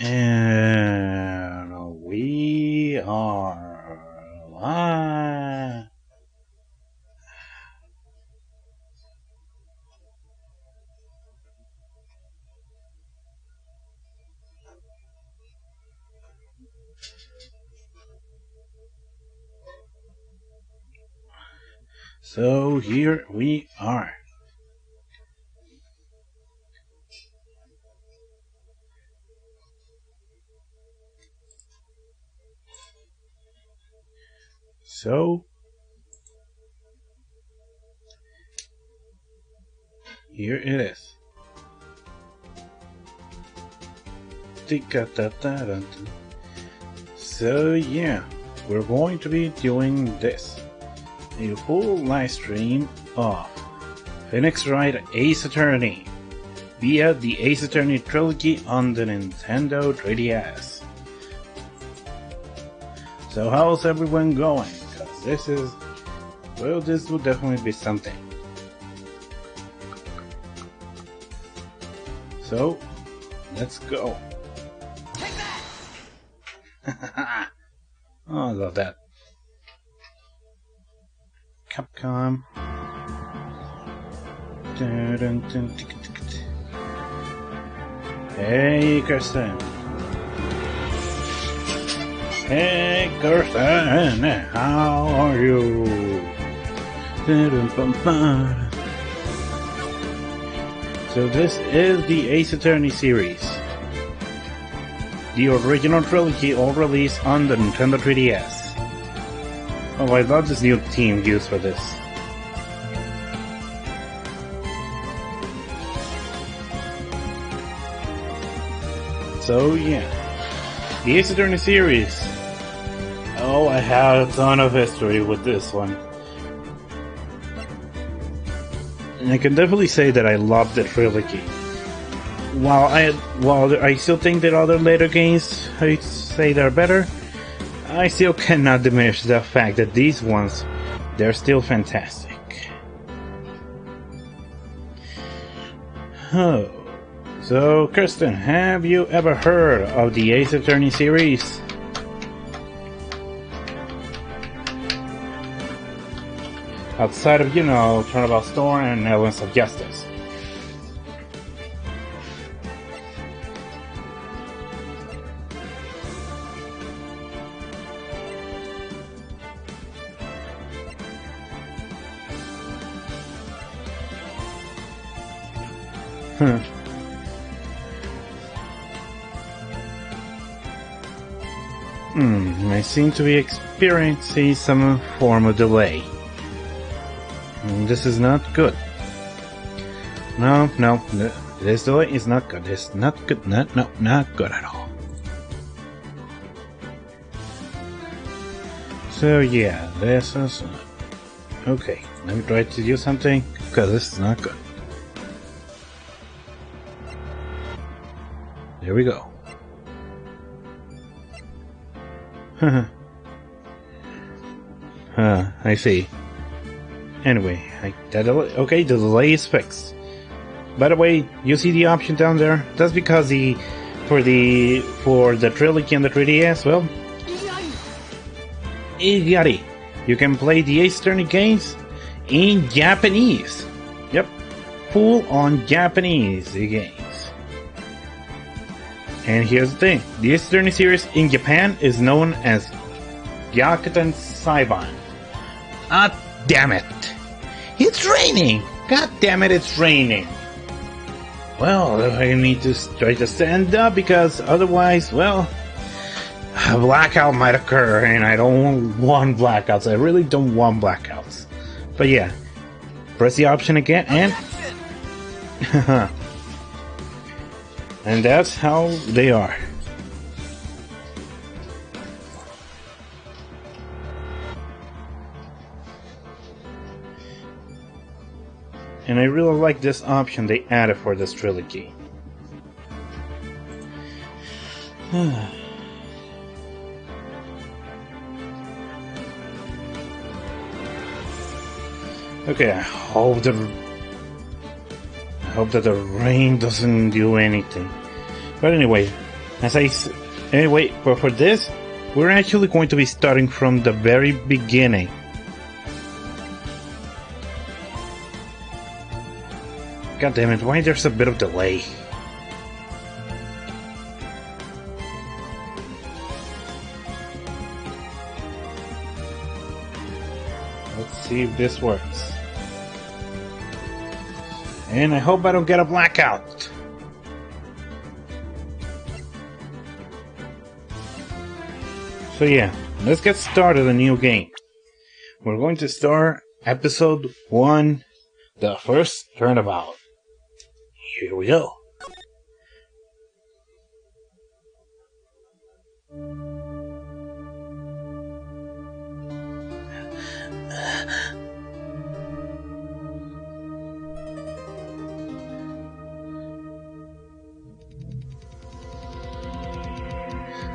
And we are live. So here we are. So here it is. So yeah, we're going to be doing this. A full live stream of Phoenix Wright Ace Attorney via the Ace Attorney trilogy on the Nintendo 3DS. So how's everyone going? Because this will definitely be something. So, let's go. Take that! Oh, I love that. Capcom. Hey, Kirsten. Hey, Kirsten, how are you? So this is the Ace Attorney series. The original trilogy all released on the Nintendo 3DS. Oh, I love this new theme used for this. So yeah, the Ace Attorney series. Oh, I have a ton of history with this one. And I can definitely say that I love the trilogy. While I still think that other later games I say they're better, I still cannot diminish the fact that these ones, they're still fantastic. Oh. So, Kirsten, have you ever heard of the Ace Attorney series? Outside of, Turnabout Store and Elements of Justice. I seem to be experiencing some form of delay. This is not good. No, this delay is not good. It's not good. Not good at all. So yeah, this is... Okay, let me try to do something, because this is not good. There we go. I see. Anyway, the delay is fixed. By the way, you see the option down there? That's because for the trilogy and the 3DS, well, Igari, you can play the Ace Attorney games in Japanese. Yep, full on Japanese games. And here's the thing, the Ace Attorney series in Japan is known as Gyakuten Saiban. Ah, damn it! It's raining! God damn it, it's raining! Well, I need to try to stand up because otherwise, well, a blackout might occur and I don't want blackouts. I really don't want blackouts. But yeah, press the option again and... and that's how they are. And I really like this option they added for this trilogy. Okay, I hope that the rain doesn't do anything. But anyway, Anyway, but for this, we're actually going to be starting from the very beginning. God damn it, why there's a bit of delay? Let's see if this works. And I hope I don't get a blackout. So yeah, let's get started a new game. We're going to start episode 1, the first turnabout. Here we go.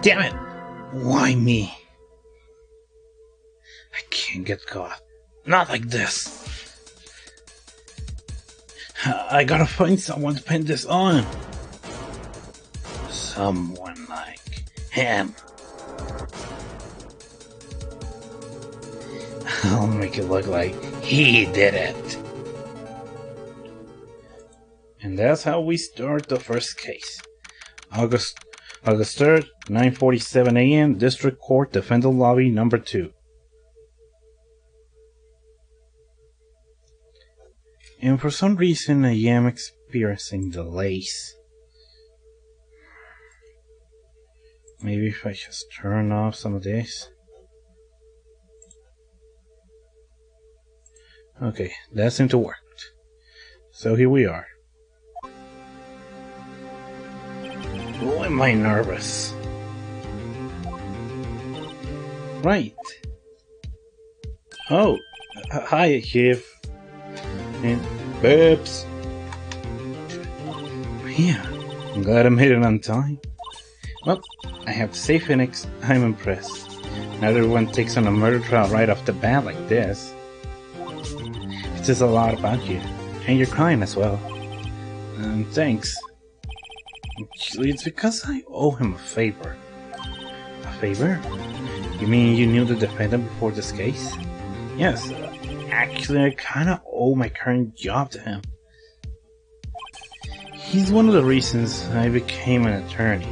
Damn it! Why me? I can't get caught. Not like this. I gotta find someone to pin this on. Someone like him. I'll make it look like he did it. And that's how we start the first case. August 3rd, 9:47 a.m., District Court, Defendant Lobby, number 2. And for some reason, I am experiencing delays. Maybe if I just turn off some of this. Okay, that seemed to work. So here we are. Oh, am I nervous? Right. Oh, hi, Chief. And Babs. Yeah, I'm glad I made it on time. Well, I have to say, Phoenix, I'm impressed. Not everyone takes on a murder trial right off the bat like this. It says a lot about you, and your crime as well. Thanks. Actually, it's because I owe him a favor. A favor? You mean you knew the defendant before this case? Yes. Actually, I kinda owe my current job to him. He's one of the reasons I became an attorney.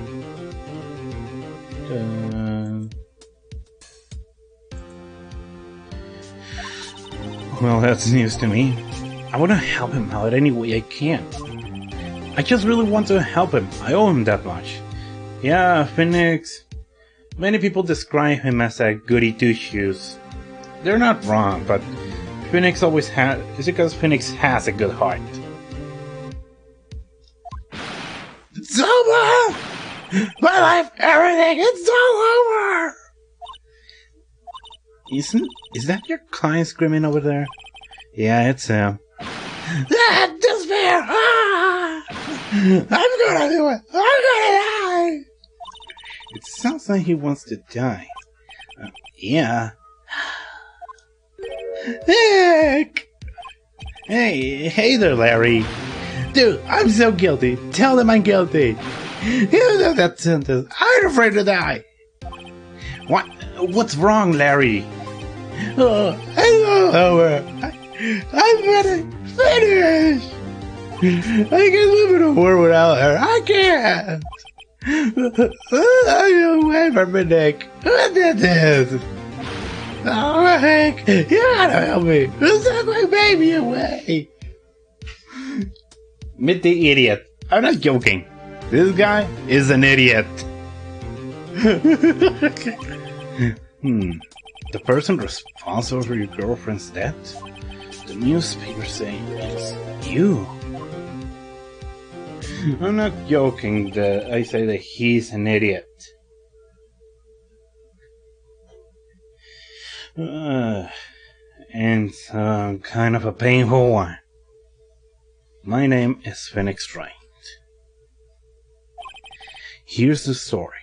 Well, that's news to me. I want to help him out any way I can. I just really want to help him. I owe him that much. Yeah, Phoenix. Many people describe him as a goody two-shoes. They're not wrong, but Phoenix always has. It's because Phoenix has a good heart. It's over! My life, everything, it's all over! Is that your client screaming over there? Yeah, it's him. That despair! Ah! I'm gonna do it! I'm gonna die! It sounds like he wants to die. Yeah. Nick! Hey there, Larry. Dude, I'm so guilty. Tell them I'm guilty. You know that sentence. I'm afraid to die. What's wrong, Larry? Oh, I'm over. I'm ready. Finished. I can live in a world without her. I can't. I'm away from me, Nick. Who did this? Oh, Hank, you gotta help me. Send my baby away. Meet the idiot. I'm not joking. This guy is an idiot. The person responsible for your girlfriend's death? The newspaper saying it's you. I'm not joking that I say that he's an idiot. And kind of a painful one. My name is Phoenix Wright. Here's the story.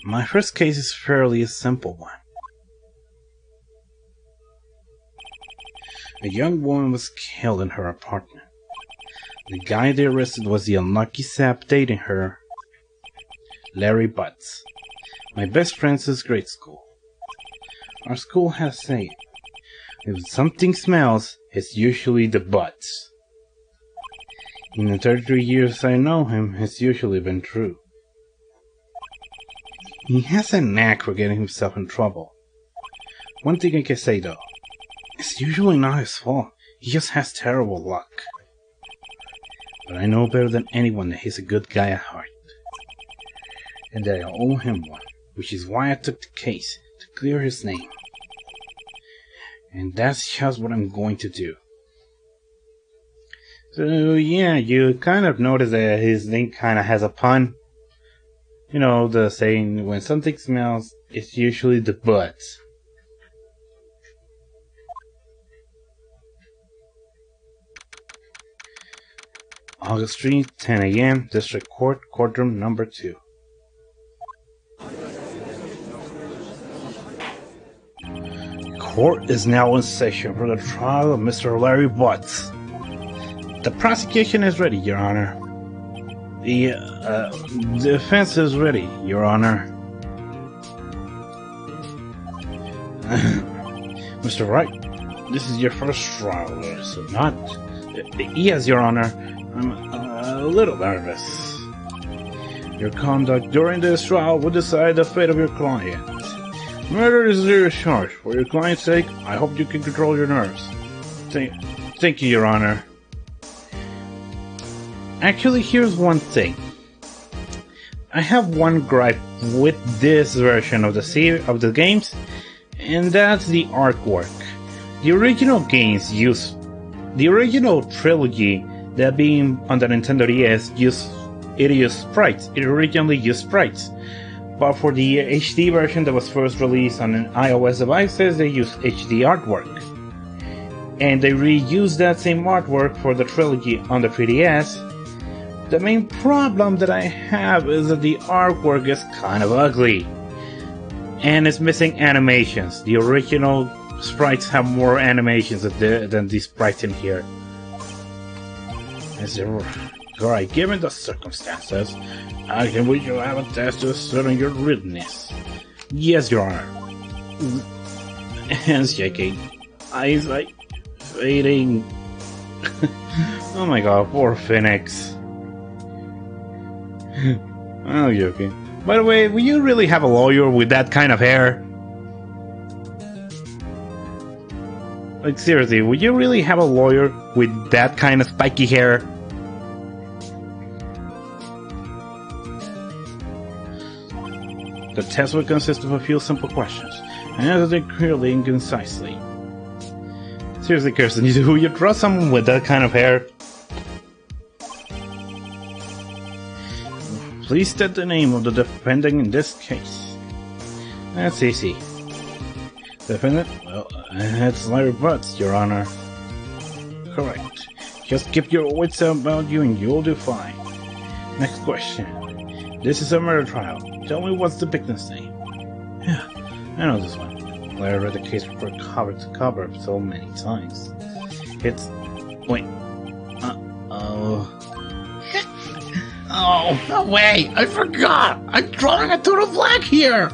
My first case is fairly a simple one. A young woman was killed in her apartment. The guy they arrested was the unlucky sap dating her. Larry Butts. My best friend since grade school. Our school has a saying, if something smells, it's usually the butts. In the 33 years I know him, it's usually been true. He has a knack for getting himself in trouble. One thing I can say though, it's usually not his fault, he just has terrible luck. But I know better than anyone that he's a good guy at heart. And that I owe him one, which is why I took the case, to clear his name. And that's just what I'm going to do. So yeah, you kind of notice that his name kind of has a pun. You know, the saying, when something smells, it's usually the butts. August 3, 10 a.m., District Court, Courtroom Number 2. Court is now in session for the trial of Mr. Larry Butts. The prosecution is ready, Your Honor. The defense is ready, Your Honor. Mr. Wright, this is your first trial, is it not? Yes, Your Honor. I'm a little nervous. Your conduct during this trial will decide the fate of your client. Murder is a serious charge. For your client's sake, I hope you can control your nerves. Thank you, Your Honor. Actually, here's one thing. I have one gripe with this version of the games, and that's the artwork. The original games the original trilogy that being on the Nintendo DS used sprites. It originally used sprites. But for the HD version that was first released on an iOS devices, they used HD artwork. And they reused that same artwork for the trilogy on the 3DS. The main problem that I have is that the artwork is kind of ugly. And it's missing animations. The original sprites have more animations than the sprites in here. Alright, given the circumstances, I can read you have a test to ascertain your readiness. Yes, Your Honor. Hands shaking. Eyes like fading. Oh my god, poor Phoenix. I'm joking. By the way, will you really have a lawyer with that kind of hair? Like seriously, would you really have a lawyer with that kind of spiky hair? The test will consist of a few simple questions, and answer them clearly and concisely. Seriously, Kirsten, would you trust someone with that kind of hair? Please state the name of the defendant in this case. That's easy. Defendant? Well, it's Larry Butts, Your Honor. Correct. Just keep your wits about you and you'll do fine. Next question. This is a murder trial. Tell me what's the victim's name? Yeah, I know this one. Larry read the case report cover to cover so many times. It's... wait. Oh, no way! I forgot! I'm drawing a total blank here!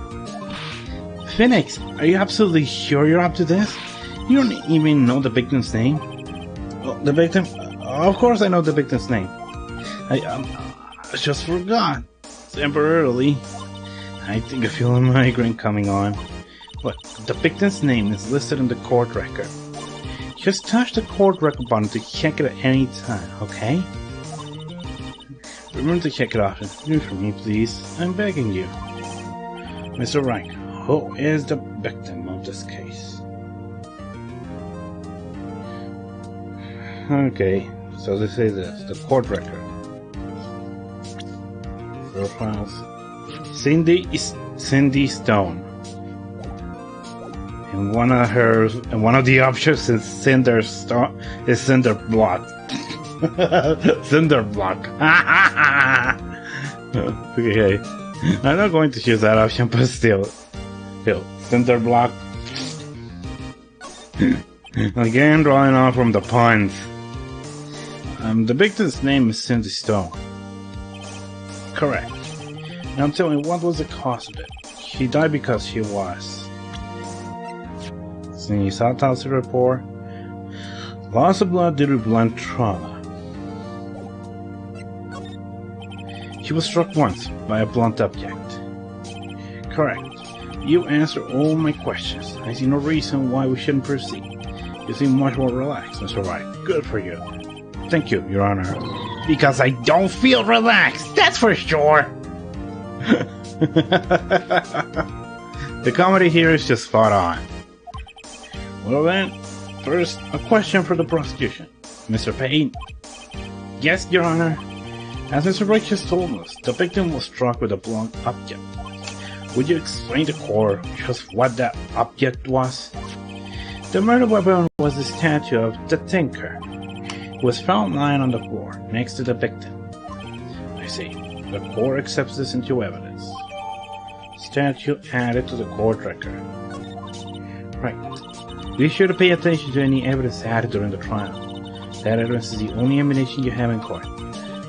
Phoenix, are you absolutely sure you're up to this? You don't even know the victim's name? Well, the victim? Of course I know the victim's name. I just forgot. Temporarily. I think I feel a migraine coming on. But the victim's name is listed in the court record. Just touch the court record button to check it at any time, okay? Remember to check it often. Do for me, please. I'm begging you. Mr. Wright, who is the victim of this case? Okay, so this is the court record. Profiles. Cindy Stone. And one of the options is Cinder Block. Cinder Block. Okay. I'm not going to choose that option, but still. Cinder Block. Again, drawing off from the puns. The victim's name is Cindy Stone. Correct. Now tell me, what was the cause of it? She died because she was... Seeing autopsy report. Loss of blood due to blunt trauma. She was struck once by a blunt object. Correct. You answered all my questions. I see no reason why we shouldn't proceed. You seem much more relaxed, Mr. Wright. Good for you. Thank you, Your Honor. Because I don't feel relaxed, that's for sure. The comedy here is just spot on. Well then, first, a question for the prosecution. Mr. Payne? Yes, Your Honor. As Mr. Wright just told us, the victim was struck with a blunt object. Would you explain to court just what that object was? The murder weapon was the statue of the Tinker. It was found lying on the floor, next to the victim. I see. The court accepts this into evidence. Statue added to the court record. Right. Be sure to pay attention to any evidence added during the trial. That evidence is the only ammunition you have in court.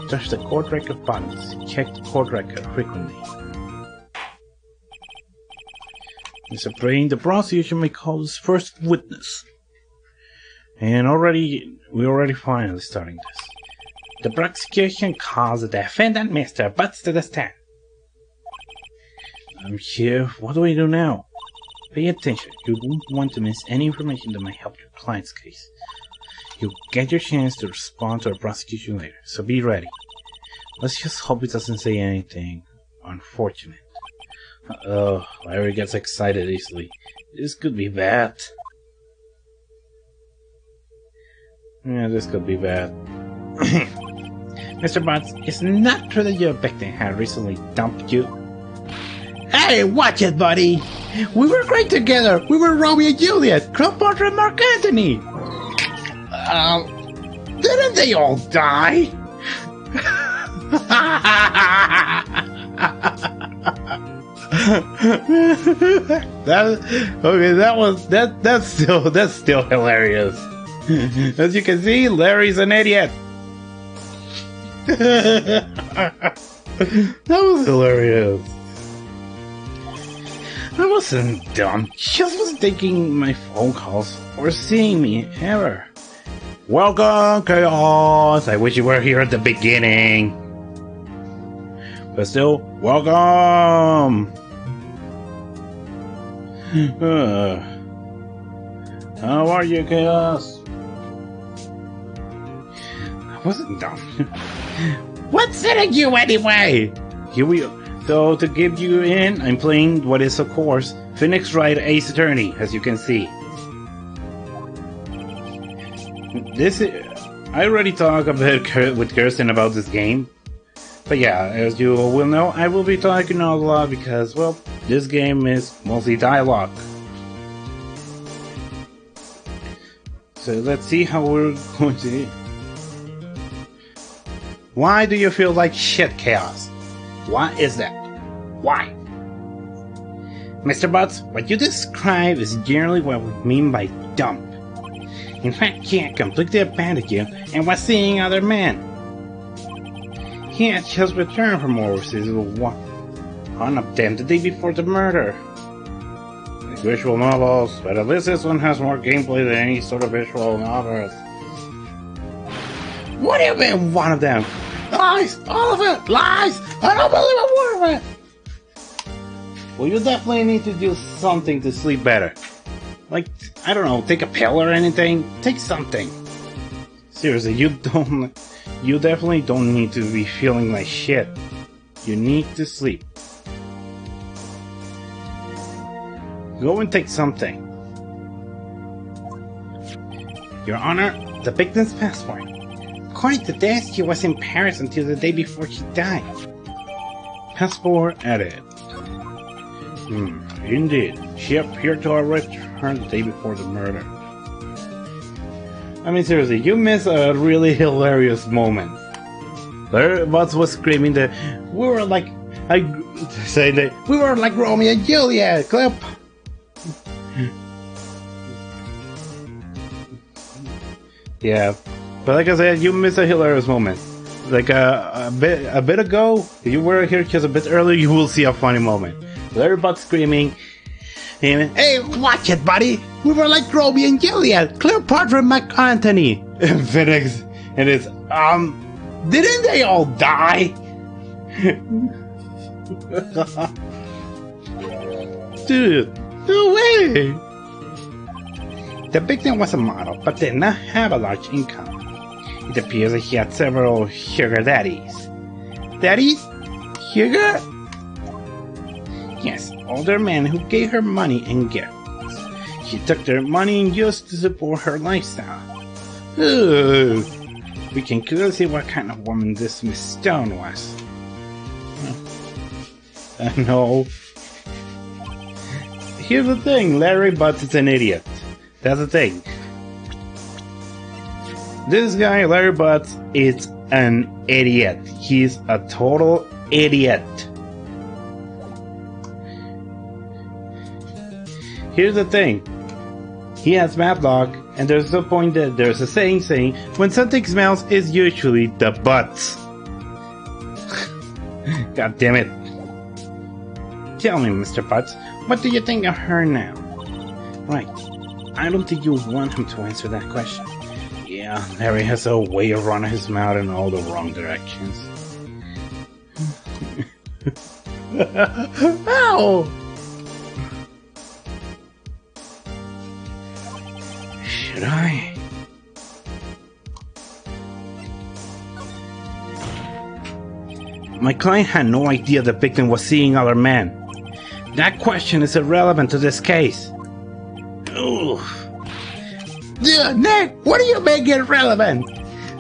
Touch the court record buttons. Check the court record frequently. Mr. Payne, the prosecution may call his first witness. And we're already finally starting this. The prosecution calls the defendant Mr. Butts to the stand. I'm here. What do we do now? Pay attention. You won't want to miss any information that might help your client's case. You'll get your chance to respond to our prosecution later, so be ready. Let's just hope it doesn't say anything unfortunate. Oh, Larry gets excited easily. This could be bad. Yeah, this could be bad. Mr. Butts, it's not true that your victim had recently dumped you. Hey, watch it, buddy. We were great together. We were Romeo and Juliet, Cleopatra and Mark Antony. Didn't they all die? That's still hilarious. As you can see, Larry's an idiot. That was hilarious. I wasn't dumb. She just wasn't taking my phone calls or seeing me ever. Welcome, Chaos! I wish you were here at the beginning. But still, welcome! How are you, Chaos? I wasn't dumb. What's in you anyway? Here we are. So, to give you in, I'm playing what is, of course, Phoenix Wright Ace Attorney, as you can see. I already talked a bit with Kirsten about this game. But yeah, as you will know, I will be talking a lot because, well, this game is mostly dialogue. So let's see how we're going to do. Why do you feel like shit, Chaos? What is that? Why? Mr. Butts, what you describe is generally what we mean by dump. In fact, he had completely abandoned you and was seeing other men. He had just returned from overseas with one of them the day before the murder. Like visual novels, but at least this one has more gameplay than any sort of visual novels. What do you mean, one of them? Lies! All of it! Lies! I don't believe a word of it! Well, you definitely need to do something to sleep better. Like, I don't know, take a pill or anything. Take something. Seriously, you definitely don't need to be feeling like shit. You need to sleep. Go and take something. Your Honor, the victim's passport. According to this, she was in Paris until the day before she died. Passport added. Indeed. She appeared to have returned the day before the murder. I mean, seriously, you missed a really hilarious moment. Larry Butts was screaming that we were like Romeo and Juliet, Clip. Yeah, but like I said, you missed a hilarious moment. like a bit ago, if you were here just a bit earlier, you will see a funny moment. Larry Bud screaming, and, Hey, watch it, buddy. We were like Romeo and Juliet, Cleopatra and Mark Antony. and Phoenix, and it's Didn't they all die? dude. No way. The victim was a model, but did not have a large income. It appears that he had several sugar daddies. Daddies? Sugar? Yes, older men who gave her money and gifts. She took their money and used to support her lifestyle. Ooh, we can clearly see what kind of woman this Miss Stone was. No. Here's the thing, Larry Butts is an idiot. That's the thing. This guy, Larry Butts, is an idiot. He's a total idiot. Here's the thing. He has bad luck, and there's a point that there's a saying when something smells, it's usually the butts. God damn it. Tell me, Mr. Butts, what do you think of her now? Right. I don't think you want him to answer that question. Yeah, Larry has a way of running his mouth in all the wrong directions. Ow! Should I? My client had no idea the victim was seeing other men. That question is irrelevant to this case. Oof. Nick, what do you make it relevant?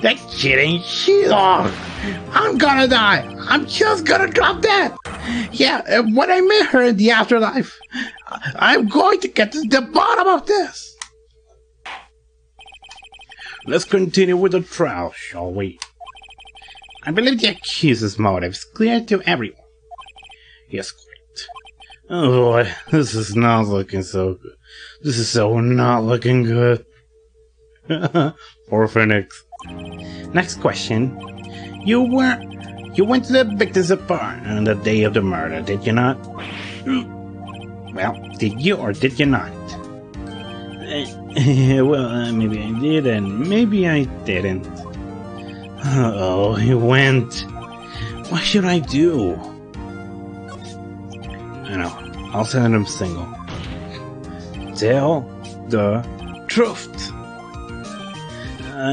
That shit ain't shit. Oh, I'm gonna die. I'm just gonna drop dead. Yeah, and when I meet her in the afterlife, I'm going to get to the bottom of this. Let's continue with the trial, shall we? I believe the accuser's motive is clear to everyone. Yes, great. Oh boy, this is not looking so good. This is so not looking good. Poor Phoenix. Next question. You went to the victim's apartment on the day of the murder, did you not? Well, did you or did you not? Well, maybe I did and maybe I didn't. Oh, he went. What should I do? I know. I'll send him single. Tell the truth.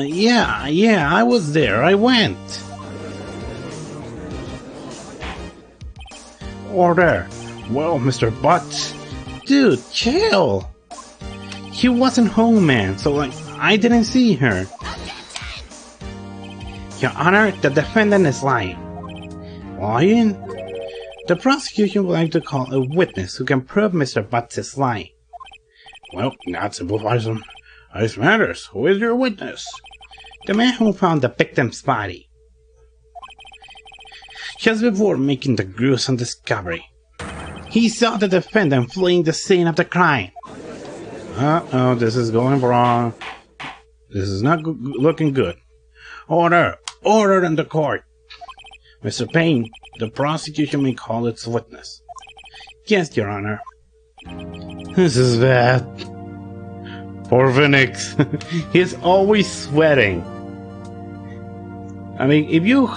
Yeah, I was there. I went. Order. Well, Mr. Butts. Dude, chill. He wasn't home, man, so I didn't see her. Your Honor, the defendant is lying. Lying? The prosecution would like to call a witness who can prove Mr. Butts is lying. Well, that simplifies these matters. Who is your witness? The man who found the victim's body. Just before making the gruesome discovery, he saw the defendant fleeing the scene of the crime. Uh-oh, this is going wrong. This is not looking good. Order! Order in the court! Mr. Payne, the prosecution may call its witness. Yes, Your Honor. This is bad. Poor Phoenix. He's always sweating. I mean, you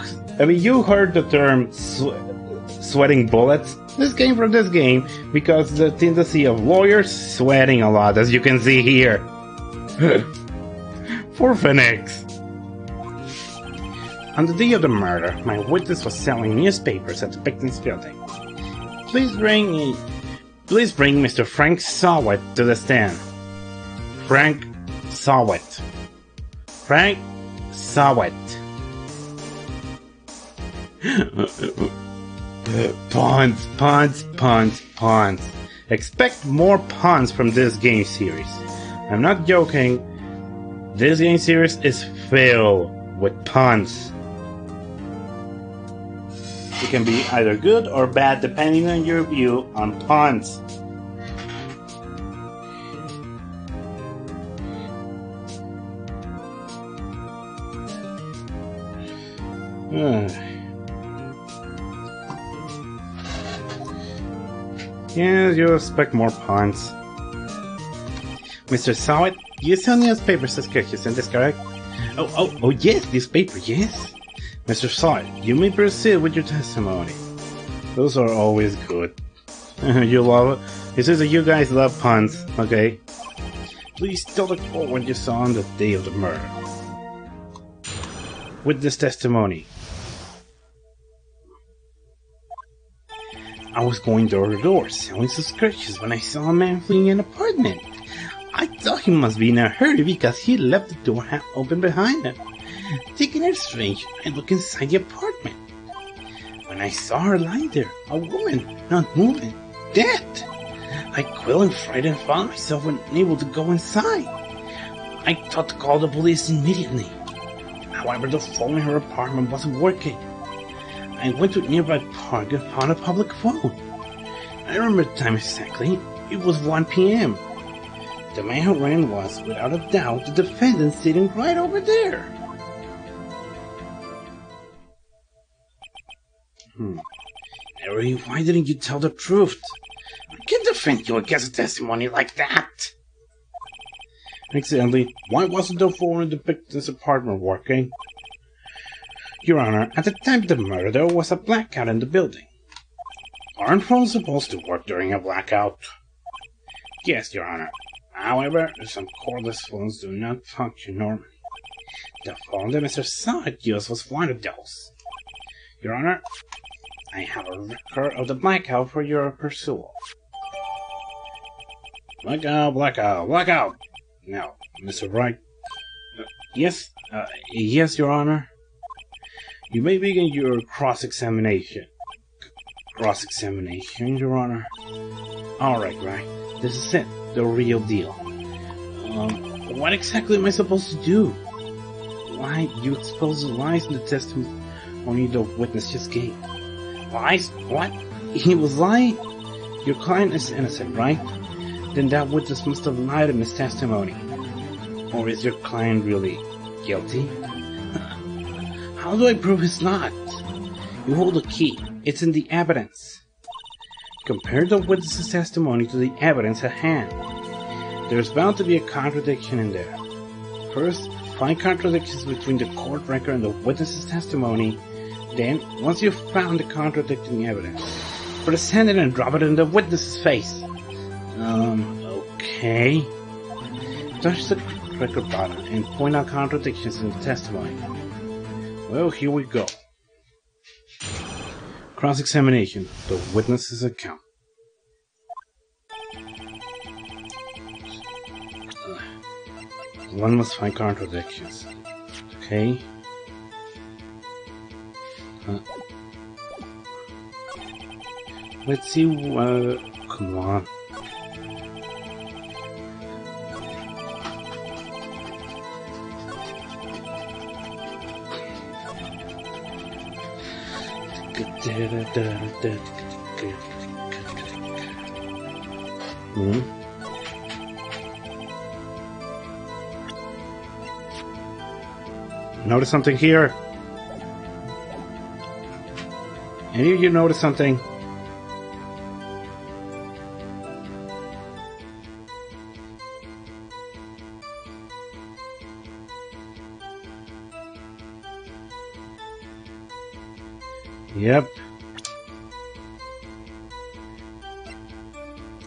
heard the term sweating bullets. This came from this game because the tendency of lawyers sweating a lot, as you can see here. Poor Phoenix. On the day of the murder, my witness was selling newspapers at the victim's building. Please bring Mr. Frank Sawit to the stand. Frank Sawit. Frank Sawit. Puns, puns, puns, puns. Expect more puns from this game series. I'm not joking. This game series is filled with puns. It can be either good or bad depending on your view on puns. Yeah, you expect more puns. Mr. Sawit, you sell newspaper subscriptions, is this correct? Oh, yes, newspaper, yes. Mr. Sawit, you may proceed with your testimony. Those are always good. You love it? It says that you guys love puns, okay? Please tell the court what you saw on the day of the murder. With this testimony. I was going door to door selling subscriptions when I saw a man fleeing an apartment. I thought he must be in a hurry because he left the door half open behind him. Thinking it strange, I looked inside the apartment. When I saw her lying there, a woman, not moving, dead. I quailed and frightened and found myself unable to go inside. I thought to call the police immediately. However, the phone in her apartment wasn't working. I went to a nearby park and found a public phone. I remember the time exactly. It was 1 p.m. The man who ran was, without a doubt, the defendant sitting right over there. Harry, why didn't you tell the truth? I can't defend you against a testimony like that. Exactly. Why wasn't the phone in the victim's apartment working? Your Honor, at the time of the murder, there was a blackout in the building. Aren't phones supposed to work during a blackout? Yes, Your Honor. However, some cordless phones do not function normally. The phone that Mr. Sawit used was one of those. Your Honor, I have a record of the blackout for your pursuit. Blackout, blackout, blackout! Now, Mr. Wright. Yes, Your Honor. You may begin your cross-examination. Cross-examination, Your Honor? Alright, Wright. This is it. The real deal. What exactly am I supposed to do? Why, you expose the lies in the testimony the witness just gave. Lies? What? He was lying? Your client is innocent, right? Then that witness must have lied in his testimony. Or is your client really guilty? How do I prove he's not? You hold a key. It's in the evidence. Compare the witness's testimony to the evidence at hand. There's bound to be a contradiction in there. First, find contradictions between the court record and the witness's testimony. Then, once you've found the contradicting evidence, present it and drop it in the witness's face. Okay. Touch the record button and point out contradictions in the testimony. Well, here we go. Cross-examination. The witness's account. One must find contradictions. Okay. Let's see. Come on. Notice something here? Any of you notice something? Yep.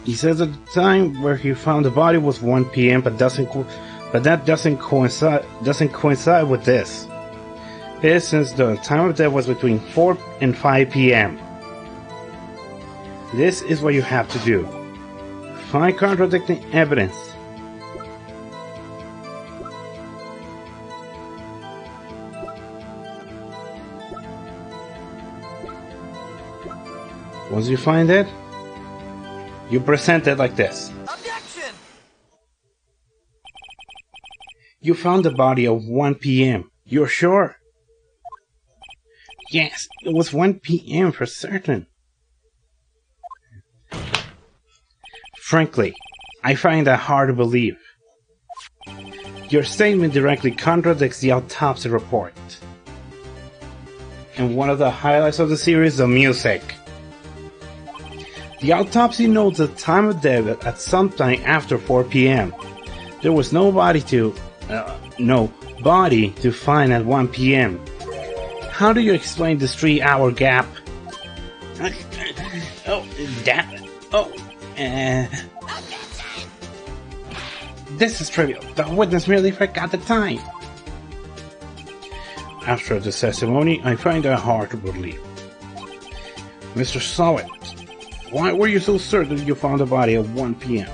He says at the time where he found the body was 1 p.m. but that doesn't coincide with this. It is since the time of death was between 4 and 5 p.m. This is what you have to do. Find contradicting evidence. Once you find it, you present it like this. Objection! You found the body at 1 p.m. You're sure? Yes, it was 1 p.m. for certain. Frankly, I find that hard to believe. Your statement directly contradicts the autopsy report. and one of the highlights of the series, the music. The autopsy notes the time of death at sometime after 4 p.m. There was no body to find at 1 p.m. How do you explain this 3-hour gap? Oh, damn it. Oh, this is trivial. The witness merely forgot the time. After the testimony, I find that hard to believe. Mr. Sowett, why were you so certain you found the body at 1 p.m.?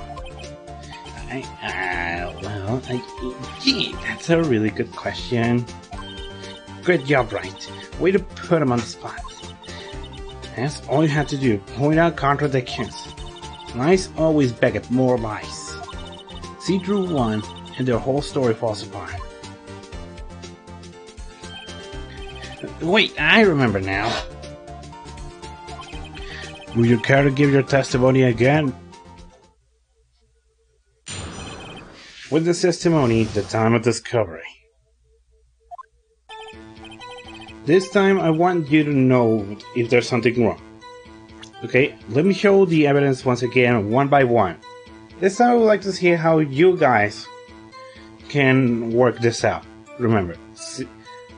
Gee, that's a really good question. Good job, Wright. Way to put him on the spot. That's all you had to do, point out contradictions. Lies always beget more lies. See through one, and their whole story falls apart. Wait, I remember now. Would you care to give your testimony again? With this testimony, the time of discovery. This time I want you to know if there's something wrong. Okay, let me show the evidence once again, one by one. This time I would like to see how you guys can work this out. Remember,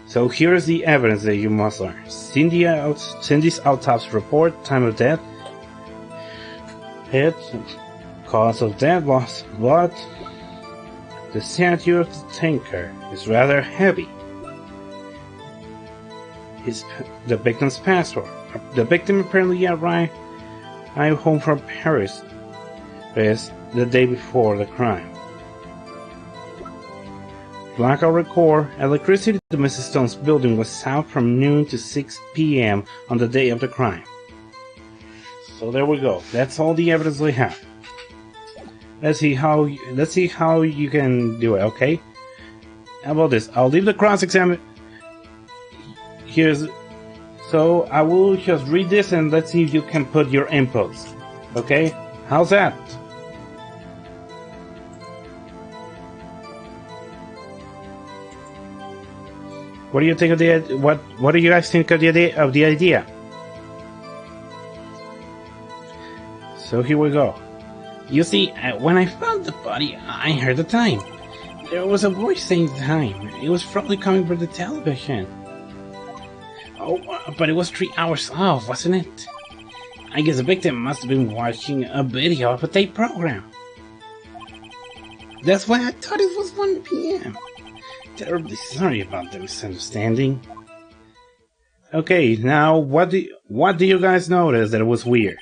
so here's the evidence that you must learn. Cindy's autopsy report, time of death, hit, cause of death, lost blood. The statue of the tinker is rather heavy. The victim's passport. The victim apparently arrived home from Paris the day before the crime. Blackout record. Electricity to Mrs. Stone's building was out from noon to 6 p.m. on the day of the crime. So there we go. That's all the evidence we have. Let's see how you can do it. Okay. How about this? I'll leave the cross-examine. So I will just read this and let's see if you can put your inputs. Okay? How's that? What do you think of the what do you guys think of the idea? So here we go. You see, when I found the body, I heard the time. There was a voice saying the time. It was probably coming from the television. Oh, but it was 3 hours off, wasn't it? I guess the victim must have been watching a video of a tape program. That's why I thought it was 1 p.m. Terribly sorry about the misunderstanding. Okay, now what do you guys notice that it was weird?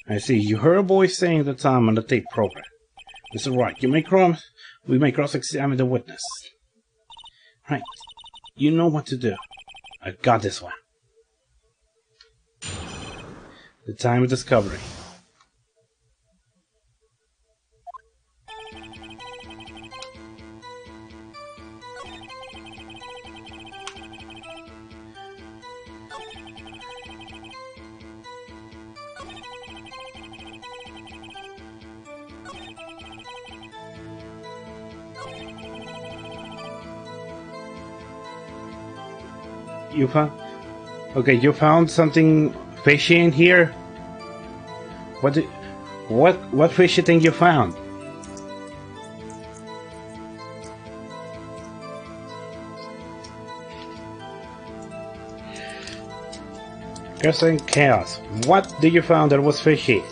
I see you heard a voice saying the time on the tape program. Mr. Wright, we may cross-examine the witness. Right, you know what to do. I got this one. The time of discovery. You found something fishy in here? What fishy thing you found? Cursing chaos. What did you find that was fishy?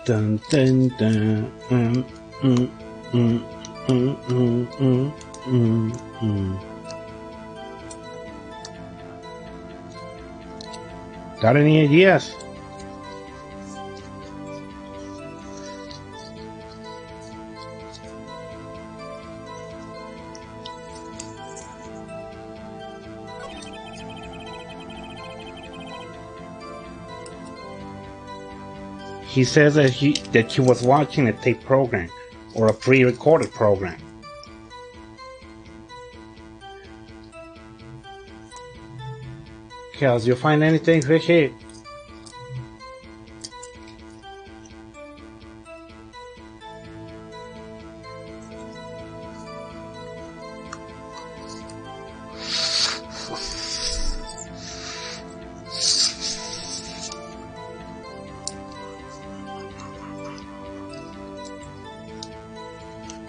Dun dun dun. Got any ideas? He says that he was watching a tape program or a pre-recorded program. Chaos, you find anything fishy?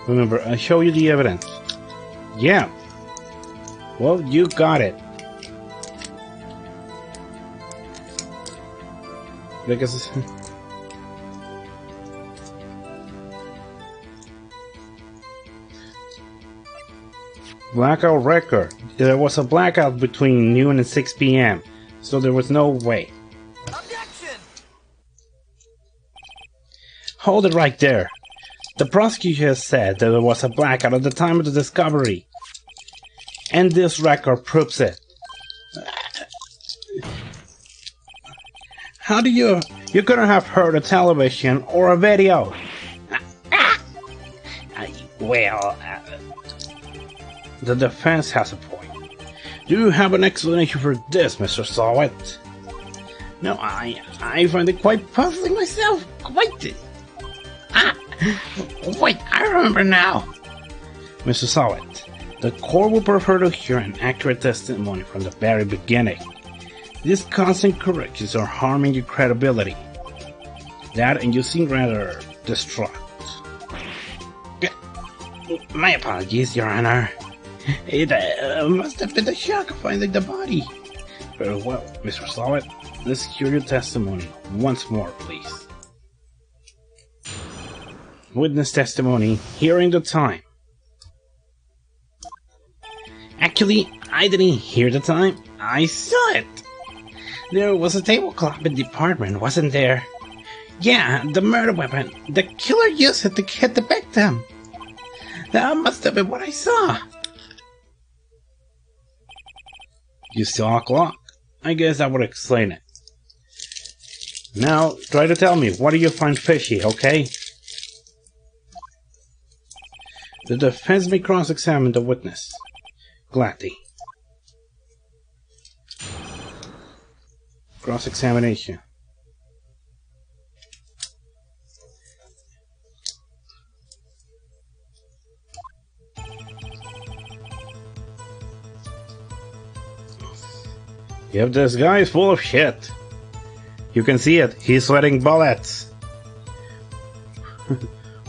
Remember, I show you the evidence. Yeah. Well, you got it. Because blackout record. There was a blackout between noon and 6 p.m. So there was no way. Objection! Hold it right there. The prosecutor said that there was a blackout at the time of the discovery. And this record proves it. How do you couldn't have heard a television or a video? Well, the defense has a point. Do you have an explanation for this, Mr. Sawit? No, I find it quite puzzling myself. Quite. Wait, I remember now. Mr. Sawit, the court will prefer to hear an accurate testimony from the very beginning. These constant corrections are harming your credibility. That and you seem rather distraught. My apologies, Your Honor. It must have been a shock of finding the body. Very well, Mr. Sawit. Let's hear your testimony once more, please. Witness testimony, hearing the time. Actually, I didn't hear the time. I saw it. There was a tablecloth in the apartment, wasn't there? Yeah, the murder weapon. The killer used it to hit the victim. That must have been what I saw. You saw a clock? I guess that would explain it. Now, try to tell me, what do you find fishy, okay? The defense may cross-examine the witness. Gladly. Cross-examination. If this guy is full of shit. You can see it, he's sweating bullets.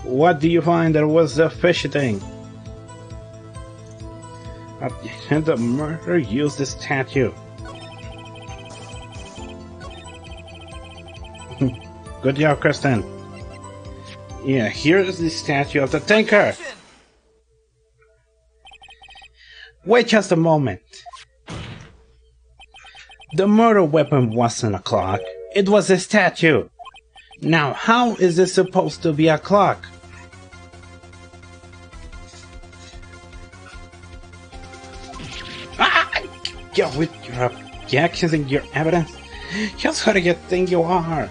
What do you find that was the fishy thing? And the murderer used this statue. Good job, Kristen. Yeah, here is the statue of the Tinker. Wait just a moment. The murder weapon wasn't a clock. It was a statue. Now, how is this supposed to be a clock? Yo, with your objections and your evidence, just who do you think you are?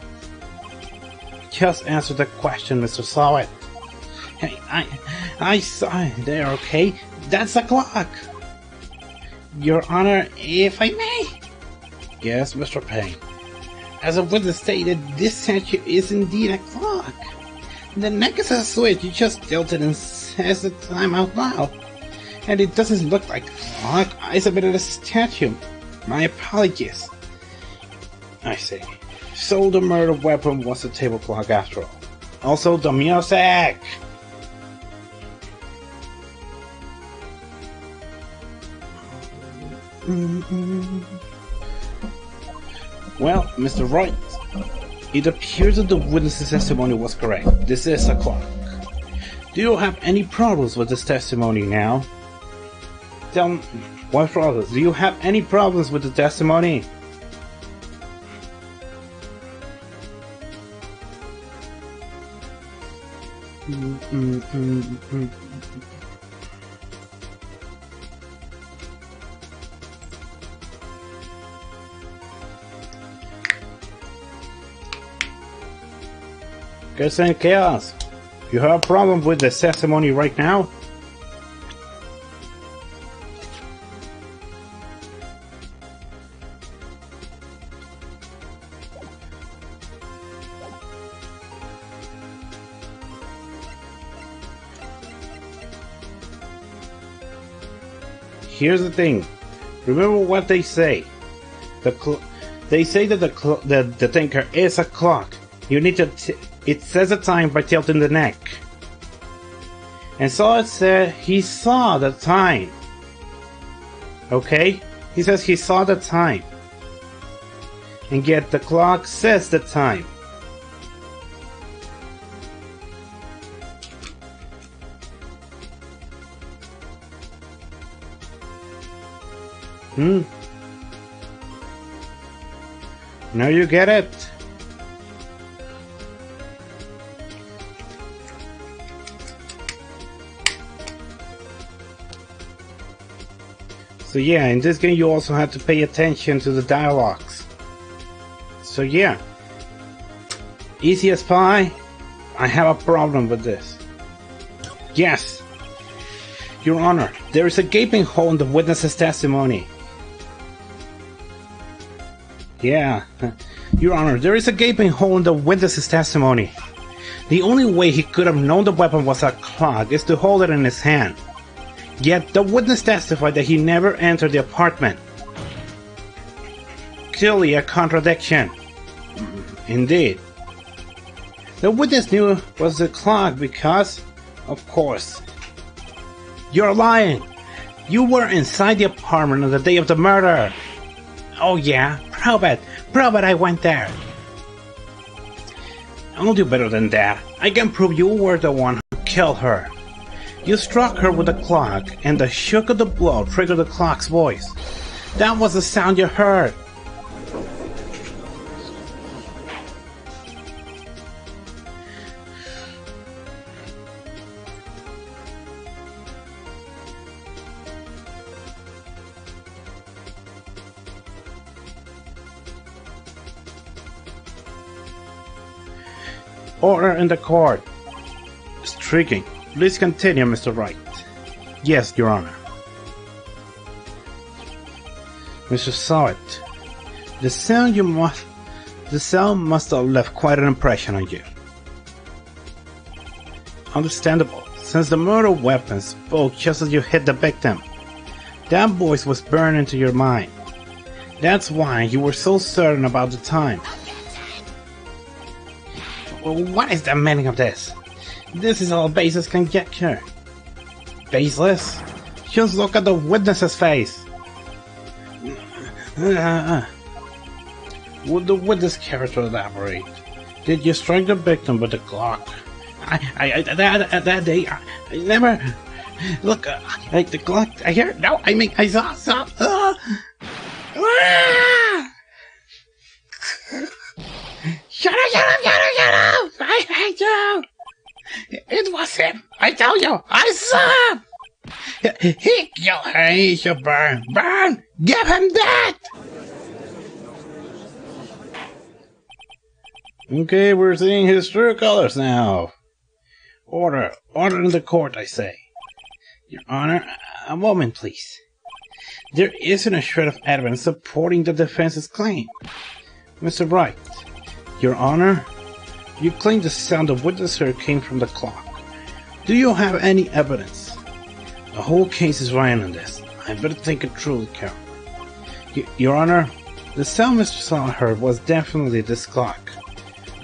Just answer the question, Mr. Sawit. Hey, I saw it there, okay? That's a clock. Your Honor, if I may. Yes, Mr. Payne. As a witness stated, this statue is indeed a clock. The neck is a switch, you just tilted and says the time out loud. And it doesn't look like a clock. I submitted a statue. My apologies. I see. So the murder weapon was a table clock after all. Also the music! Well, Mr. Wright, it appears that the witness's testimony was correct. This is a clock. Do you have any problems with this testimony now? Tell me, what problems? Do you have any problems with the testimony? Guys and Chaos, you have a problem with the testimony right now? here's the thing. Remember what they say. They say that the tinker is a clock. You need to. It says the time by tilting the neck. And so it said he saw the time. Okay? He says he saw the time. And yet the clock says the time. Now you get it? So yeah, in this game you also have to pay attention to the dialogues. So yeah, easy as pie. I have a problem with this. Yes, Your Honor, there is a gaping hole in the witness's testimony. Yeah, Your Honor, there is a gaping hole in the witness's testimony. The only way he could have known the weapon was a clock is to hold it in his hand. Yet the witness testified that he never entered the apartment. Clearly a contradiction. Indeed. The witness knew it was the clock because, of course. You're lying! You were inside the apartment on the day of the murder! Oh yeah? Prove it! Prove it I went there! I'll do better than that. I can prove you were the one who killed her. You struck her with the clock, and the shock of the blow triggered the clock's voice. That was the sound you heard. Order in the court. Striking. Please continue, Mr. Wright. Yes, Your Honor. Mr. Sawit, the sound must have left quite an impression on you. Understandable, since the murder weapon spoke just as you hit the victim. That voice was burned into your mind. That's why you were so certain about the time. Well, what is the meaning of this? This is all baseless conjecture. Baseless? Just look at the witness's face. Would the witness care to elaborate? Did you strike the victim with the clock? That day, I never... Look, like the clock, I hear... No, I mean, I saw... Shut up! I hate you! It was him! I tell you! I saw him! He killed her! He should burn! Burn! Give him that! Okay, we're seeing his true colors now. Order! Order in the court, I say. Your Honor, a moment, please. There isn't a shred of evidence supporting the defense's claim. Mr. Wright, Your Honor, you claim the sound of witness heard came from the clock. Do you have any evidence? The whole case is lying on this. I better think it through, Carol. Your Honor, the sound Mr. Saw heard was definitely this clock.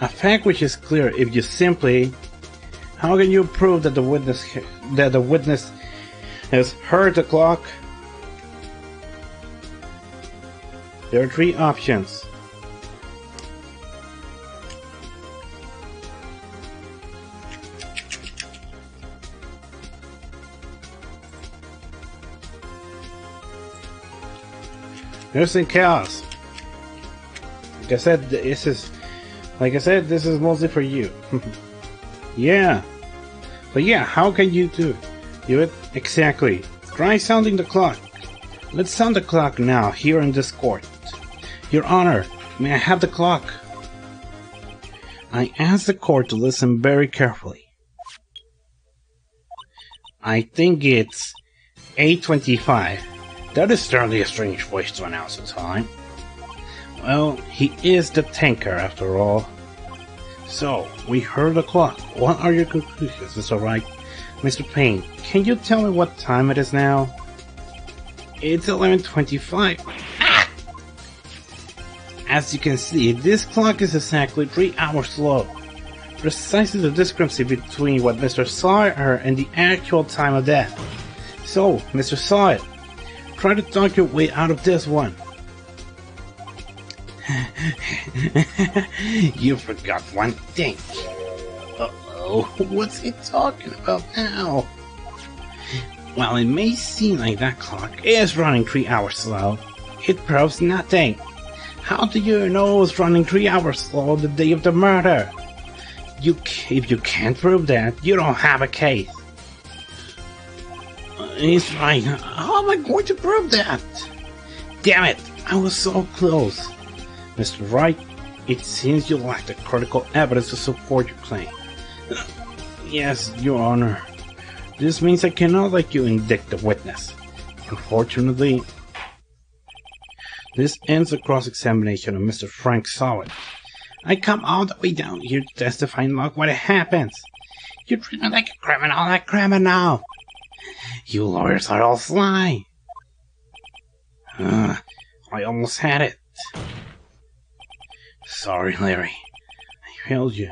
A fact which is clear if you simply... How can you prove that the witness has heard the clock? There are three options. There's in chaos. Like I said, this is mostly for you. Yeah. But yeah, how can you do it? Exactly. Try sounding the clock. Let's sound the clock now, here in this court. Your Honor, may I have the clock? I ask the court to listen very carefully. I think it's 8:25. That is certainly a strange voice to announce the time. Well, he is the tinker after all. So, we heard the clock. What are your conclusions, Mr. Wright? Mr. Payne, can you tell me what time it is now? It's 11:25. Ah! As you can see, this clock is exactly 3 hours slow. Precisely the discrepancy between what Mr. Sawyer and the actual time of death. So, Mr. Sawyer, try to talk your way out of this one. You forgot one thing. Uh-oh, what's he talking about now? While it may seem like that clock is running 3 hours slow, it proves nothing. How do you know it was running 3 hours slow the day of the murder? If you can't prove that, you don't have a case. He's right. How am I going to prove that? Damn it, I was so close. Mr. Wright, it seems you lack the critical evidence to support your claim. Yes, Your Honor. This means I cannot let you indict the witness. Unfortunately, this ends the cross-examination of Mr. Frank Sawyer. I come all the way down here to testify and look what happens. You treat me like a criminal. You lawyers are all sly. I almost had it. Sorry, Larry. I failed you.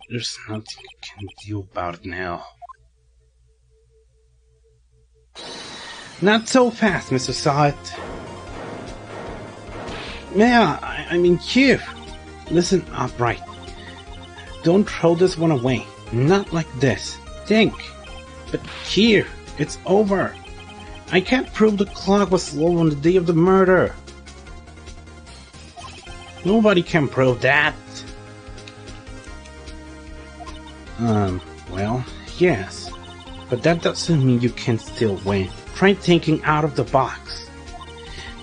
There's nothing I can do about it now. Not so fast, Mr. Sawyer. Yeah, I mean, Chief. Listen up, Wright. Don't throw this one away. Not like this. Think. But here, it's over. I can't prove the clock was slow on the day of the murder. Nobody can prove that. Well, yes. But that doesn't mean you can still win. Try thinking out of the box.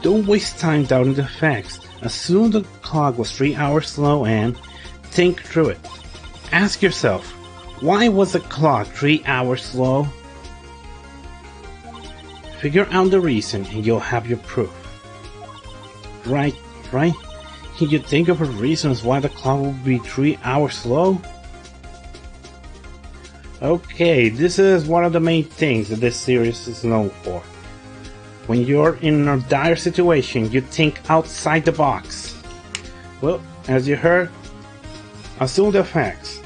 Don't waste time doubting the facts. Assume the clock was 3 hours slow and think through it. Ask yourself, why was the clock 3 hours slow? Figure out the reason and you'll have your proof. Right? Can you think of reasons why the clock would be 3 hours slow? Okay, this is one of the main things that this series is known for. When you're in a dire situation, you think outside the box. Well, as you heard, assume the facts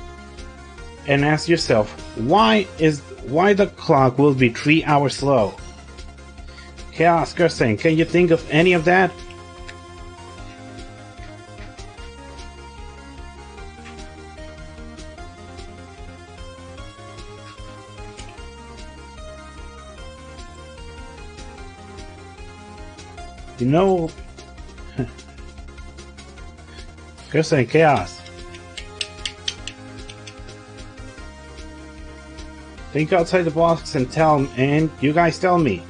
and ask yourself, why the clock will be 3 hours slow? Chaos Kirsten, can you think of any of that? You know, Kirsten, Chaos. Think outside the box and you guys tell me.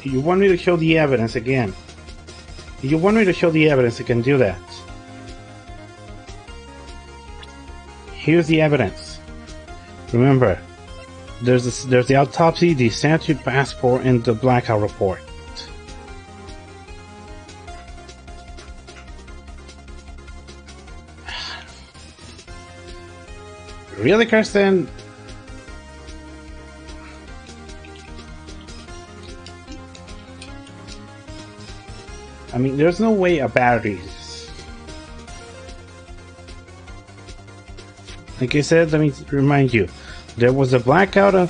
You want me to show the evidence again? If you want me to show the evidence, I can do that. Here's the evidence. Remember, there's the autopsy, the statute passport, and the blackout report. Really, Kirsten? I mean, there's no way a battery. Like I said, let me remind you, there was a blackout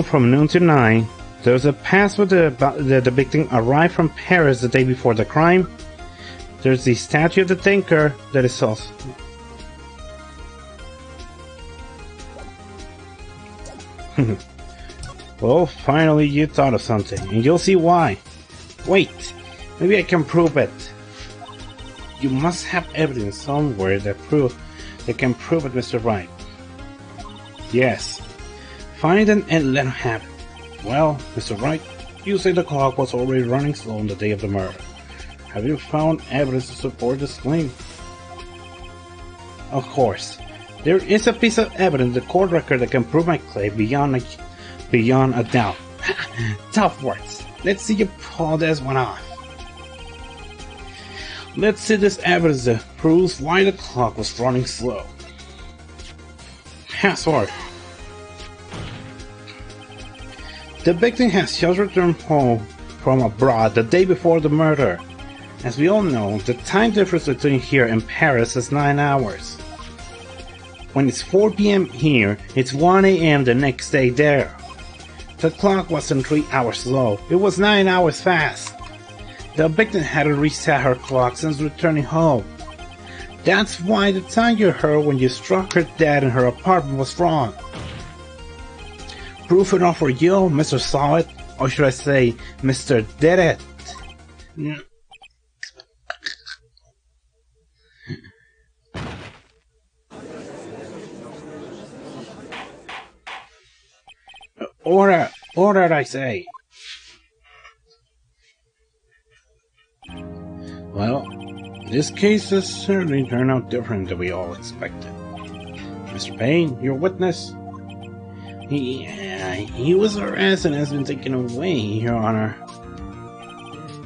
from noon to 9. There was a passport that the victim arrived from Paris the day before the crime. There's the statue of the thinker that is also. Well, finally you thought of something, and you'll see why. Wait, maybe I can prove it. You must have evidence somewhere that can prove it, Mr. Wright. Yes. Find it and let him have it. Well, Mr. Wright, you say the clock was already running slow on the day of the murder. Have you found evidence to support this claim? Of course. There is a piece of evidence in the court record that can prove my claim beyond a doubt. Tough words. Let's see you pull this one off. Let's see this evidence that proves why the clock was running slow. Password. The victim has just returned home from abroad the day before the murder. As we all know, the time difference between here and Paris is 9 hours. When it's 4 p.m. here, it's 1 a.m. the next day there. The clock wasn't 3 hours slow, it was 9 hours fast. The victim hadn't reset her clock since returning home. That's why the time you heard when you struck her dead in her apartment was wrong. Proof enough for you, Mr. Saw It, or should I say, Mr. Did It? Order, I say. Well, this case has certainly turned out different than we all expected. Mr. Payne, your witness? He was arrested and has been taken away, Your Honor.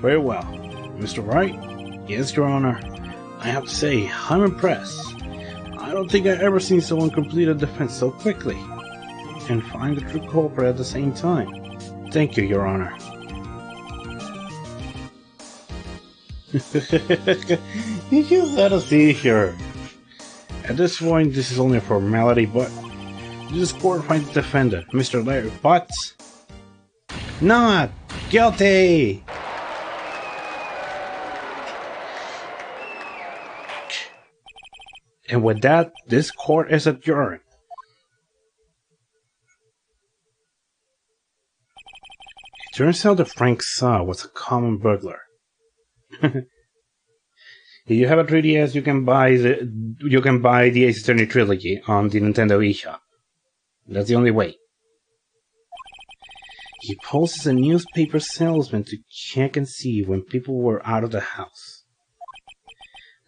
Very well. Mr. Wright? Yes, Your Honor. I have to say, I'm impressed. I don't think I've ever seen someone complete a defense so quickly and find the true culprit at the same time. Thank you, Your Honor. You just let us see here. At this point, this is only a formality, but this court finds the defendant, Mr. Larry Butts, not guilty. And with that, this court is adjourned. It turns out that Frank Saw was a common burglar. If you have a 3DS, you can buy the Ace Attorney trilogy on the Nintendo eShop. That's the only way. He posed as a newspaper salesman to check and see when people were out of the house.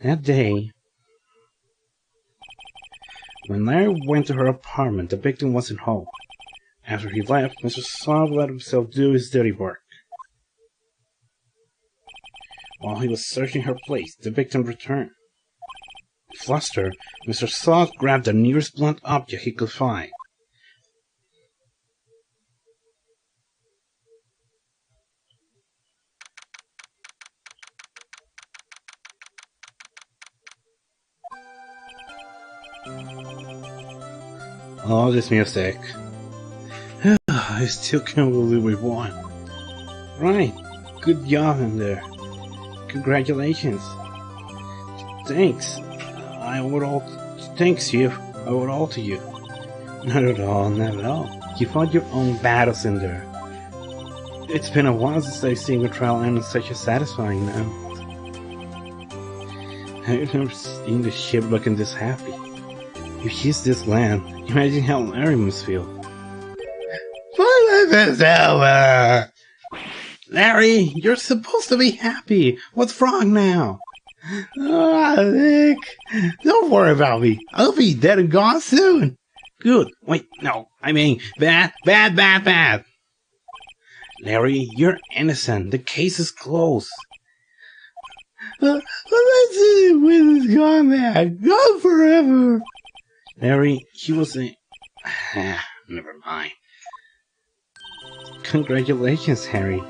That day, when Larry went to her apartment, the victim wasn't home. After he left, Mr. Saw let himself do his dirty work. While he was searching her place, the victim returned. Flustered, Mr. Saw grabbed the nearest blunt object he could find. Oh, this music. I still can't believe we won. Right, good job in there. Congratulations. Thanks. I owe it all to you. Not at all, not at all. You fought your own battles in there. It's been a while since I've seen a trial end on such a satisfying note. I've never seen the ship looking this happy. If she's this glad, imagine how Larry must feel. My life is over! Larry, you're supposed to be happy. What's wrong now? Nick, don't worry about me. I'll be dead and gone soon. Good. Wait, no. I mean, bad. Larry, you're innocent. The case is closed. Let's see when it's gone now. Gone forever. Larry, he was a... Never mind. Congratulations, Harry.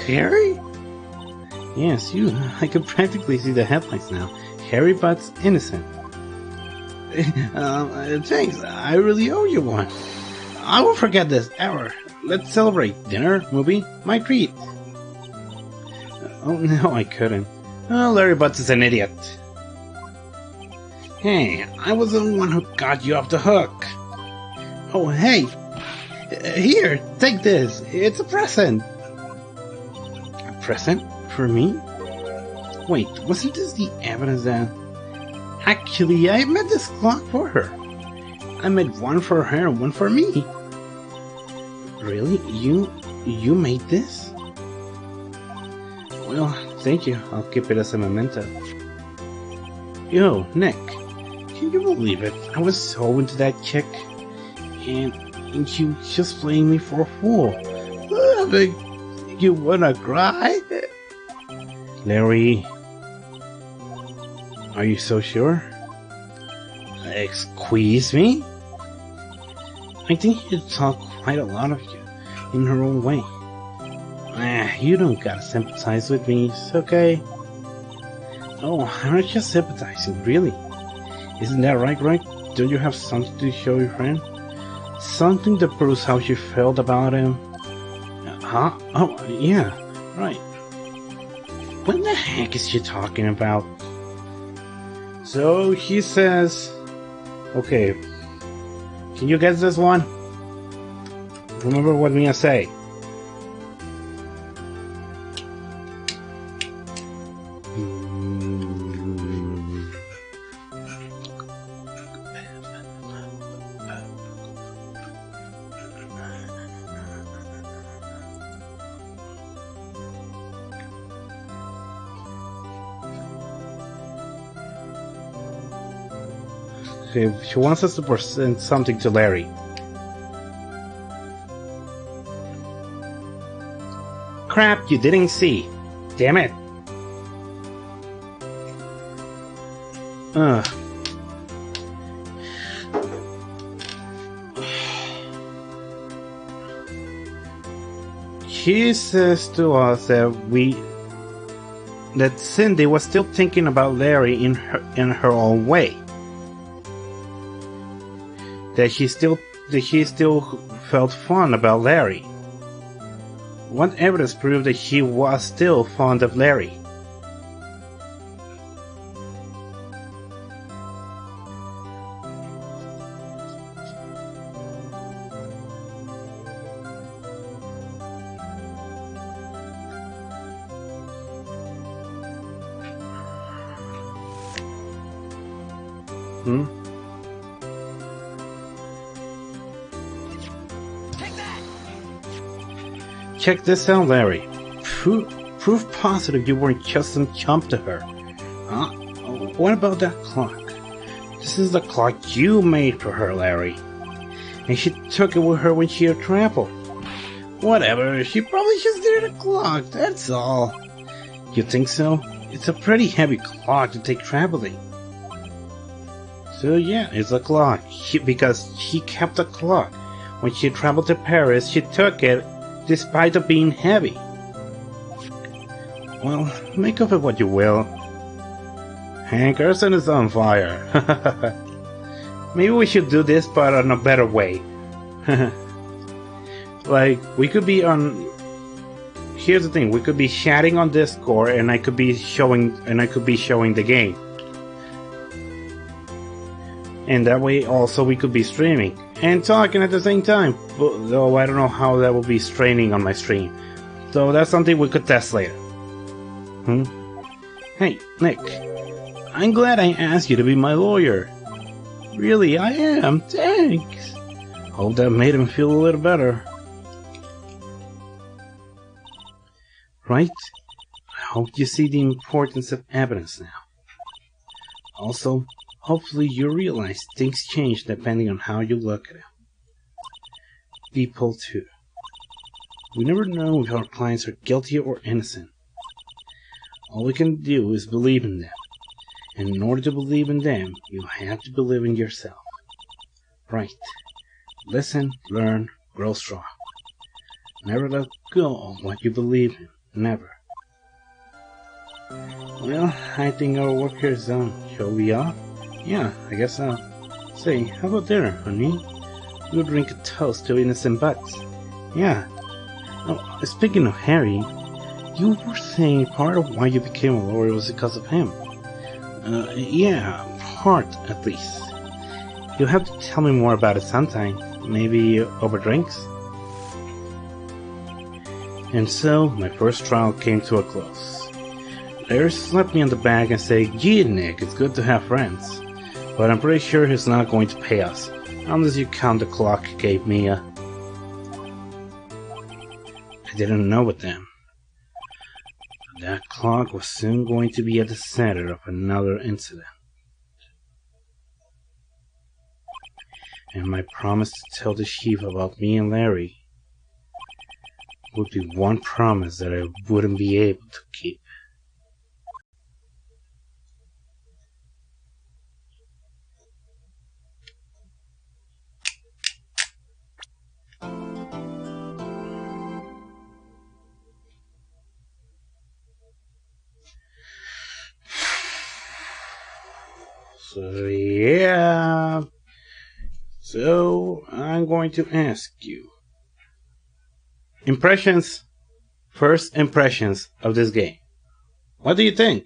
Harry? Yes, you. I can practically see the headlines now. Harry Butts innocent. Thanks. I really owe you one. I won't forget this ever. Let's celebrate. Dinner, movie, my treat. Oh no, I couldn't. Oh, Larry Butts is an idiot. Hey, I was the one who got you off the hook. Oh, hey. Here, take this. It's a present. A present? For me? Wait, wasn't this the evidence that... Actually, I made this clock for her. I made one for her and one for me. Really? You made this? Well, thank you. I'll keep it as a memento. Yo, Nick. Can you believe it? I was so into that chick. And she was just playing me for a fool. You wanna cry? Larry, are you so sure? Excuse me? I think you talk quite a lot of you in her own way. You don't gotta sympathize with me, it's okay? Oh, I'm not just sympathizing, really. Isn't that right, Wright? Don't you have something to show your friend? Something that proves how you felt about him? Huh? Oh, yeah, right. What the heck is she talking about? So he says, okay, can you guess this one? Remember what Mia say. Okay, she wants us to present something to Larry. Crap, you didn't see. Damn it. Ugh. She says to us that Cindy was still thinking about Larry in her own way. That he still felt fond about Larry. What evidence proved that he was still fond of Larry? Check this out, Larry. Proof positive you weren't just some chump to her. Huh? What about that clock? This is the clock you made for her, Larry. And she took it with her when she traveled. Whatever, she probably just did a clock, that's all. You think so? It's a pretty heavy clock to take traveling. So yeah, it's a clock. Because she kept a clock. When she traveled to Paris, she took it despite of being heavy. Well, make of it what you will. Hank, Urson is on fire. Maybe we should do this, but in a better way. Like, we could be on... Here's the thing, we could be chatting on Discord, and I could be showing the game. And that way also we could be streaming and talking at the same time, though I don't know how that will be straining on my stream. So that's something we could test later. Hey, Nick, I'm glad I asked you to be my lawyer. Really, I am, thanks. Hope that made him feel a little better. Right? I hope you see the importance of evidence now. Also, hopefully you realize things change depending on how you look at it. People too. We never know if our clients are guilty or innocent. All we can do is believe in them. And in order to believe in them, you have to believe in yourself. Right. Listen, learn, grow strong. Never let go of what you believe in. Never. Well, I think our work here is done. Shall we off? Yeah, I guess so. Say, how about dinner, honey? We'll drink a toast to innocent butts. Yeah. Oh, speaking of Harry, you were saying part of why you became a lawyer was because of him. Yeah, part at least. You'll have to tell me more about it sometime. Maybe over drinks? And so, my first trial came to a close. Larry slapped me on the back and said, "Gee, Nick, it's good to have friends. But I'm pretty sure he's not going to pay us, unless you count the clock he gave me." I didn't know it then. That clock was soon going to be at the center of another incident. And my promise to tell the chief about me and Larry would be one promise that I wouldn't be able to keep. So, yeah. So, I'm going to ask you. First impressions of this game. What do you think?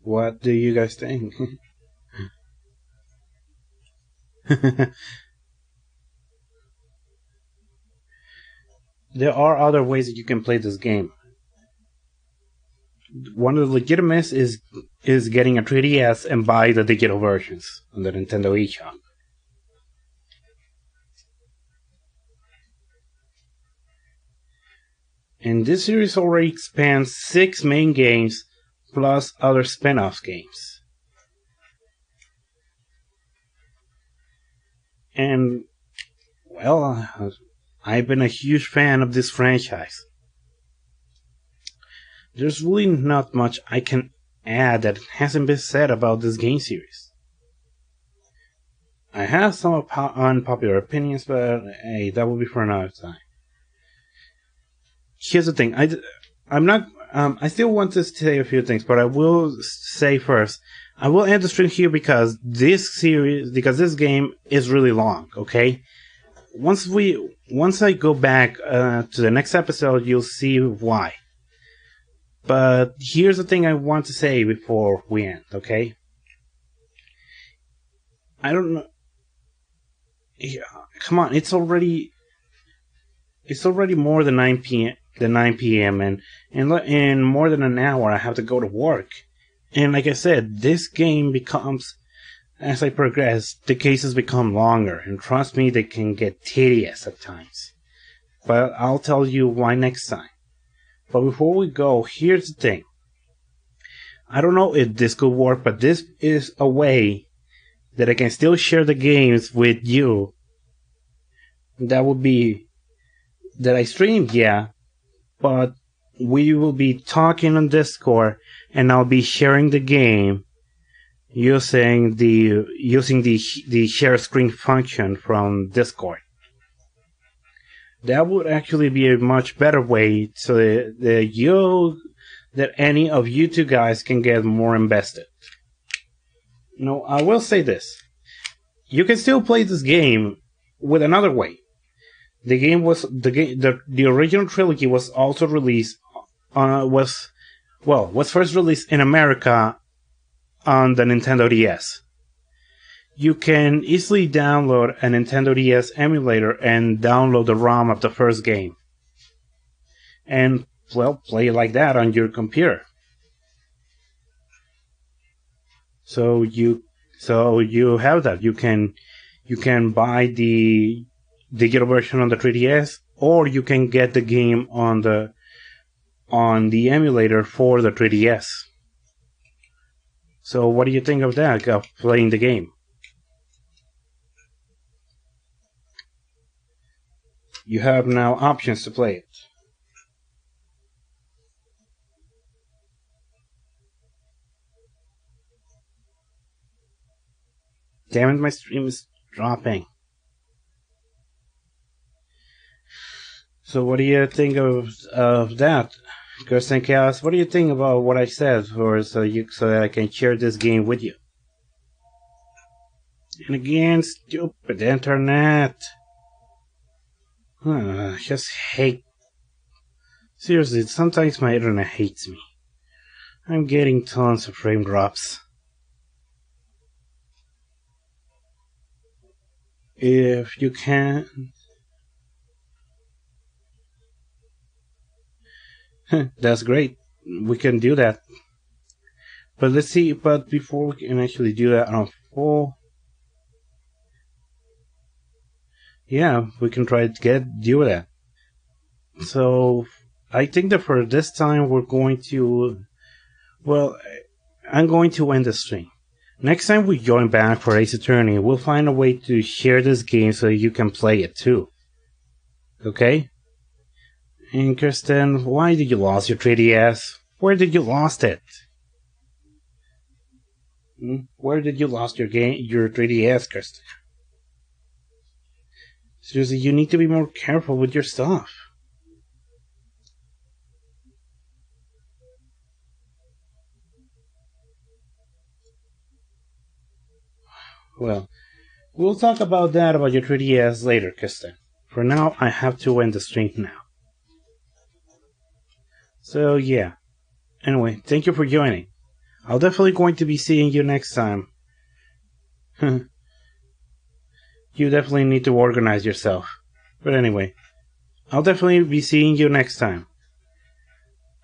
What do you guys think? There are other ways that you can play this game. One of the legitimate is getting a 3DS and buy the digital versions on the Nintendo eShop. And this series already spans 6 main games plus other spin-off games. And, well, I've been a huge fan of this franchise. There's really not much I can add that hasn't been said about this game series. I have some unpopular opinions, but hey, that will be for another time. Here's the thing, I'm not. I still want to say a few things, but I will say first, I will end the stream here because this game is really long. Okay, once I go back to the next episode, you'll see why. But here's the thing I want to say before we end. Okay, I don't know. Yeah, come on, it's already more than 9 p.m. and in more than an hour I have to go to work. And like I said, this game becomes, as I progress, the cases become longer, and trust me, they can get tedious at times. But I'll tell you why next time. But before we go, here's the thing. I don't know if this could work, but this is a way that I can still share the games with you. That would be that I stream, yeah, but we will be talking on Discord, and I'll be sharing the game using the share screen function from Discord. That would actually be a much better way so that any of you two guys can get more invested. No, I will say this: you can still play this game with another way. The original trilogy was also released was first released in America on the Nintendo DS. You can easily download a Nintendo DS emulator and download the ROM of the first game, and play it like that on your computer. So you have that. You can buy the digital version on the 3DS, or you can get the game on the emulator for the 3DS. So what do you think of that, of playing the game? You have now options to play it. Damn it, my stream is dropping. So what do you think of that? Kirsten Chaos, what do you think about what I said, so that I can share this game with you? And again, stupid internet. Just hate. Seriously, sometimes my internet hates me. I'm getting tons of frame drops. If you can. That's great. We can do that. But let's see. But before we can actually do that on full, yeah, we can try to deal with that. So I think that for this time we're going to. Well, I'm going to end the stream. Next time we join back for Ace Attorney, we'll find a way to share this game so you can play it too. Okay? And Kirsten, why did you lose your 3DS? Where did you lost it? Where did you lost your 3DS, Kirsten? Seriously, you need to be more careful with your stuff. Well, we'll talk about your 3DS later, Kirsten. For now, I have to end the stream now. So, yeah. Anyway, thank you for joining. I'll definitely going to be seeing you next time. You definitely need to organize yourself. But anyway, I'll definitely be seeing you next time.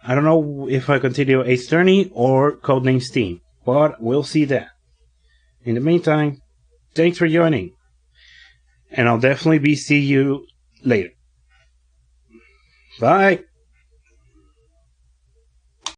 I don't know if I continue Ace Attorney or Codename Steam, but we'll see that. In the meantime, thanks for joining. And I'll definitely be seeing you later. Bye!